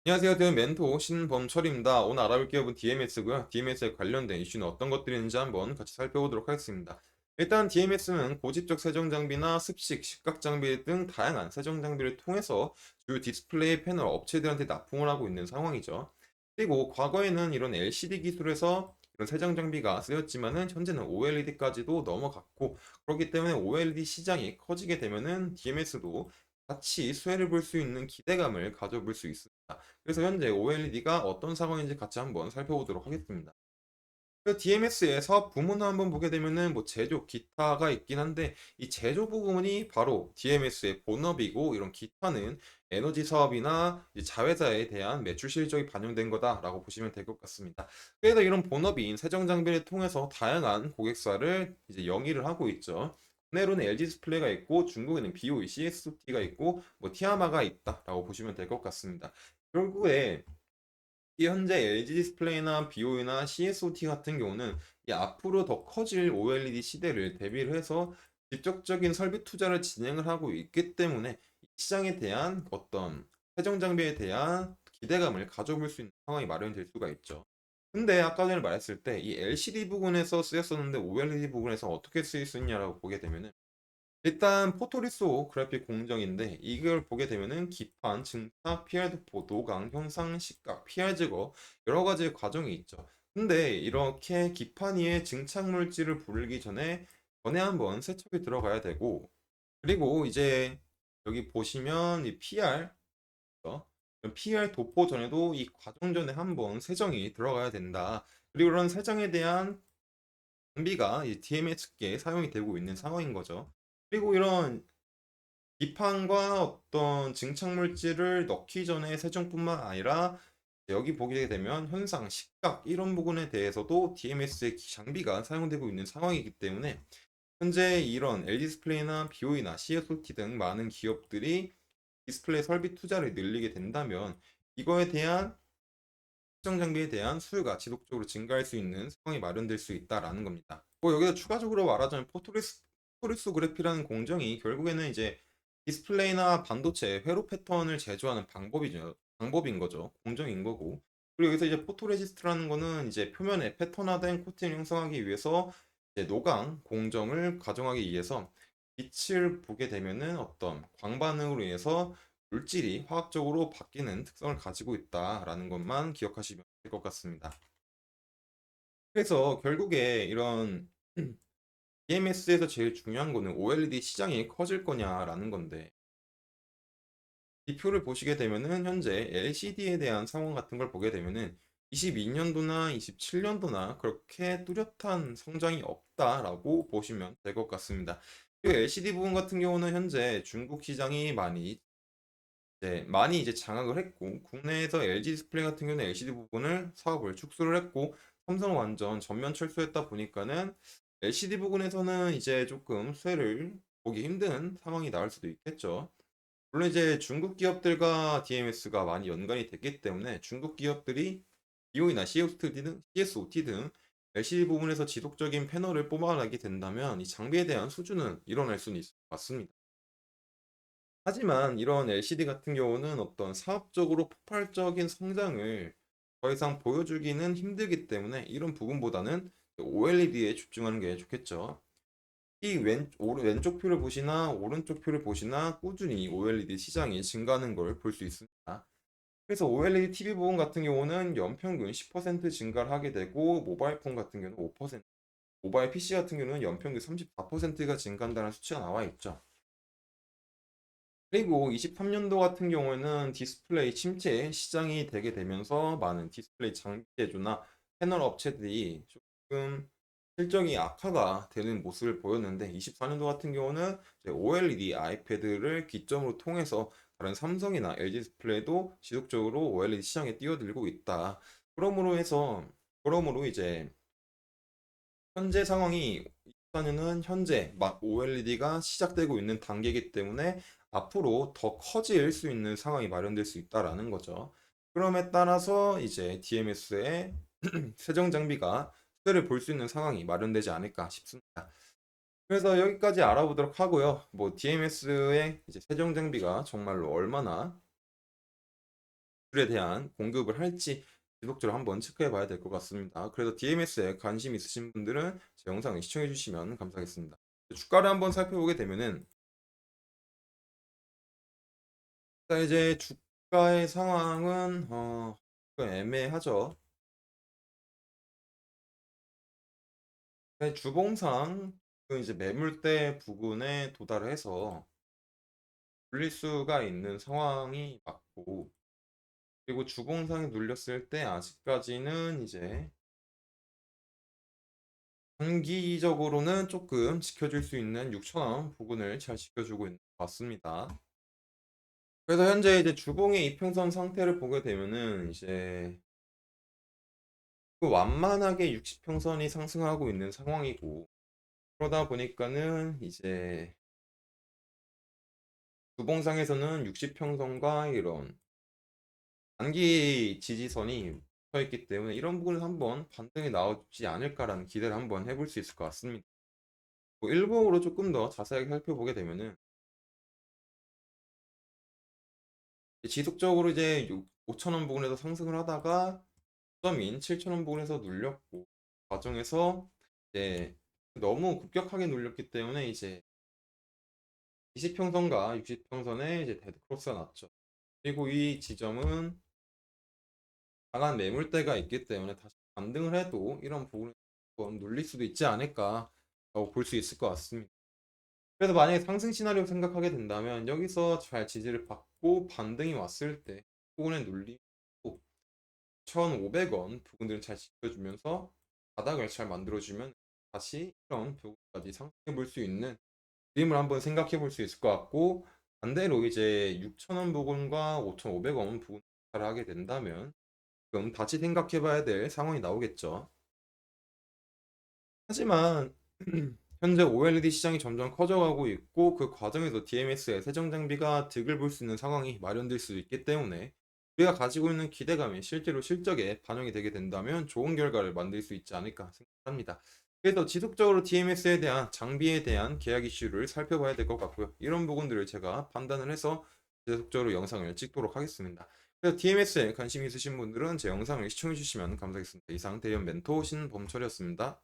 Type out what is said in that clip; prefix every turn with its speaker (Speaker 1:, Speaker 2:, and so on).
Speaker 1: 안녕하세요. 대은 멘토 신범철입니다. 오늘 알아볼 기업은 DMS고요. DMS에 관련된 이슈는 어떤 것들이 있는지 한번 같이 살펴보도록 하겠습니다. 일단 DMS는 고집적 세정 장비나 습식, 식각 장비 등 다양한 세정 장비를 통해서 주요 디스플레이 패널 업체들한테 납품을 하고 있는 상황이죠. 그리고 과거에는 이런 LCD 기술에서 이런 세정 장비가 쓰였지만은 현재는 OLED까지도 넘어갔고, 그렇기 때문에 OLED 시장이 커지게 되면은 DMS도 같이 수혜를 볼 수 있는 기대감을 가져볼 수 있습니다. 그래서 현재 OLED가 어떤 상황인지 같이 한번 살펴보도록 하겠습니다. 그 DMS의 사업 부문을 한번 보게 되면은 뭐 제조, 기타가 있긴 한데, 이 제조 부분이 바로 DMS의 본업이고, 이런 기타는 에너지 사업이나 이제 자회사에 대한 매출 실적이 반영된 거다라고 보시면 될 것 같습니다. 그래서 이런 본업인 세정 장비를 통해서 다양한 고객사를 이제 영위를 하고 있죠. 국내로는 LG 디스플레이가 있고, 중국에는 BOE, CSOT가 있고, 뭐 티아마가 있다라고 보시면 될 것 같습니다. 결국에 이 현재 LG 디스플레이나 BOE나 CSOT 같은 경우는 이 앞으로 더 커질 OLED 시대를 대비를 해서 직접적인 설비 투자를 진행을 하고 있기 때문에 이 시장에 대한 어떤 세정 장비에 대한 기대감을 가져볼 수 있는 상황이 마련될 수가 있죠. 근데 아까 전에 말했을 때 이 LCD 부분에서 쓰였었는데 OLED 부분에서 어떻게 쓰일 수 있냐라고 보게 되면은, 일단 포토리소 그래픽 공정인데, 이걸 보게 되면은 기판, 증차, PR 도포, 노강, 형상, 시각, PR 제거 여러 가지 과정이 있죠. 근데 이렇게 기판 위에 증착 물질을 부르기 전에 한번 세척이 들어가야 되고, 그리고 이제 여기 보시면 이 PR PR 도포 전에도 이 과정 전에 한번 세정이 들어가야 된다. 그리고 이런 세정에 대한 장비가 이 DMS계에 사용이 되고 있는 상황인 거죠. 그리고 이런 기판과 어떤 증착물질을 넣기 전에 세정뿐만 아니라, 여기 보게 되면 현상, 식각 이런 부분에 대해서도 DMS의 장비가 사용되고 있는 상황이기 때문에 현재 이런 LG 디스플레이나 BOE나 CSOT 등 많은 기업들이 디스플레이 설비 투자를 늘리게 된다면 이거에 대한 특정 장비에 대한 수요가 지속적으로 증가할 수 있는 상황이 마련될 수 있다라는 겁니다. 뭐 여기서 추가적으로 말하자면 포토리소그래피라는 공정이 결국에는 이제 디스플레이나 반도체 회로 패턴을 제조하는 방법인 거죠. 공정인 거고. 그리고 여기서 이제 포토레지스트라는 거는 이제 표면에 패턴화된 코팅을 형성하기 위해서 이제 노광 공정을 가정하기 위해서 빛을 보게 되면은 어떤 광반응으로 인해서 물질이 화학적으로 바뀌는 특성을 가지고 있다라는 것만 기억하시면 될 것 같습니다. 그래서 결국에 이런 EMS에서 제일 중요한 거는 OLED 시장이 커질 거냐라는 건데, 이 표를 보시게 되면은 현재 LCD에 대한 상황 같은 걸 보게 되면은 22년도나 27년도나 그렇게 뚜렷한 성장이 없다라고 보시면 될 것 같습니다. 그리고 LCD 부분 같은 경우는 현재 중국 시장이 많이 이제 장악을 했고, 국내에서 LG 디스플레이 같은 경우는 LCD 부분을 사업을 축소를 했고, 삼성은 완전 전면 철수했다 보니까는 LCD 부분에서는 이제 조금 수혜를 보기 힘든 상황이 나올 수도 있겠죠. 물론 이제 중국 기업들과 DMS가 많이 연관이 됐기 때문에 중국 기업들이 BOE나 CSOT 등 LCD 부분에서 지속적인 패널을 뽑아내게 된다면 이 장비에 대한 수주는 일어날 수는 있을 것 같습니다. 하지만 이런 LCD 같은 경우는 어떤 사업적으로 폭발적인 성장을 더 이상 보여주기는 힘들기 때문에 이런 부분보다는 OLED에 집중하는 게 좋겠죠. 왼쪽 표를 보시나 오른쪽 표를 보시나 꾸준히 OLED 시장이 증가하는 걸 볼 수 있습니다. 그래서 OLED TV 부분 같은 경우는 연평균 10% 증가를 하게 되고, 모바일 폰 같은 경우는 5%, 모바일 PC 같은 경우는 연평균 34%가 증가한다는 수치가 나와 있죠. 그리고 23년도 같은 경우에는 디스플레이 침체 시장이 되게 되면서 많은 디스플레이 장비 제조나 패널 업체들이 조금 실적이 악화가 되는 모습을 보였는데, 24년도 같은 경우는 OLED 아이패드를 기점으로 통해서 다른 삼성이나 LG 디스플레이도 지속적으로 OLED 시장에 뛰어들고 있다. 그러므로 해서 그러므로 이제 현재 상황이 24년은 현재 막 OLED가 시작되고 있는 단계이기 때문에 앞으로 더 커질 수 있는 상황이 마련될 수 있다라는 거죠. 그럼에 따라서 이제 DMS의 세정 장비가 수혜를 볼 수 있는 상황이 마련되지 않을까 싶습니다. 그래서 여기까지 알아보도록 하고요. 뭐 DMS의 이제 세정 장비가 정말로 얼마나 기술에 대한 공급을 할지 지속적으로 한번 체크해 봐야 될 것 같습니다. 그래서 DMS에 관심 있으신 분들은 제 영상을 시청해 주시면 감사하겠습니다. 주가를 한번 살펴보게 되면은 자, 이제 주가의 상황은 좀 애매하죠. 주봉상 그 이제 매물대 부근에 도달을 해서 눌릴 수가 있는 상황이 맞고, 그리고 주봉상에 눌렸을 때 아직까지는 이제 단기적으로는 조금 지켜줄 수 있는 6,000원 부근을 잘 지켜주고 있는 것 같습니다. 그래서 현재 이제 주봉의 이평선 상태를 보게 되면은 이제 그 완만하게 60평선이 상승하고 있는 상황이고, 그러다 보니까는 이제 주봉상에서는 60평선과 이런 단기 지지선이 붙어 있기 때문에 이런 부분에서 한번 반등이 나오지 않을까라는 기대를 한번 해볼 수 있을 것 같습니다. 뭐 일봉으로 조금 더 자세하게 살펴보게 되면은 지속적으로 이제 5,000원 부근에서 상승을 하다가 점인 7,000원 부근에서 눌렸고, 과정에서 이제 너무 급격하게 눌렸기 때문에 이제 20평선과 60평선에 이제 데드크로스가 났죠. 그리고 이 지점은 강한 매물대가 있기 때문에 다시 반등을 해도 이런 부분을 한번 눌릴 수도 있지 않을까라고 볼 수 있을 것 같습니다. 그래서 만약에 상승 시나리오 생각하게 된다면 여기서 잘 지지를 받고 반등이 왔을 때 부분에 눌리고 1,500원 부분들은 잘 지켜주면서 바닥을 잘 만들어주면 다시 이런 부분까지 상승해 볼 수 있는 그림을 한번 생각해 볼 수 있을 것 같고, 반대로 이제 6,000원 부분과 5,500원 부분을 하게 된다면 그럼 다시 생각해 봐야 될 상황이 나오겠죠. 하지만 현재 OLED 시장이 점점 커져가고 있고, 그 과정에서 DMS의 세정 장비가 득을 볼 수 있는 상황이 마련될 수 있기 때문에 우리가 가지고 있는 기대감이 실제로 실적에 반영이 되게 된다면 좋은 결과를 만들 수 있지 않을까 생각합니다. 그래서 지속적으로 DMS에 대한 장비에 대한 계약 이슈를 살펴봐야 될 것 같고요. 이런 부분들을 제가 판단을 해서 지속적으로 영상을 찍도록 하겠습니다. 그래서 DMS에 관심 있으신 분들은 제 영상을 시청해 주시면 감사하겠습니다. 이상 대연 멘토 신범철이었습니다.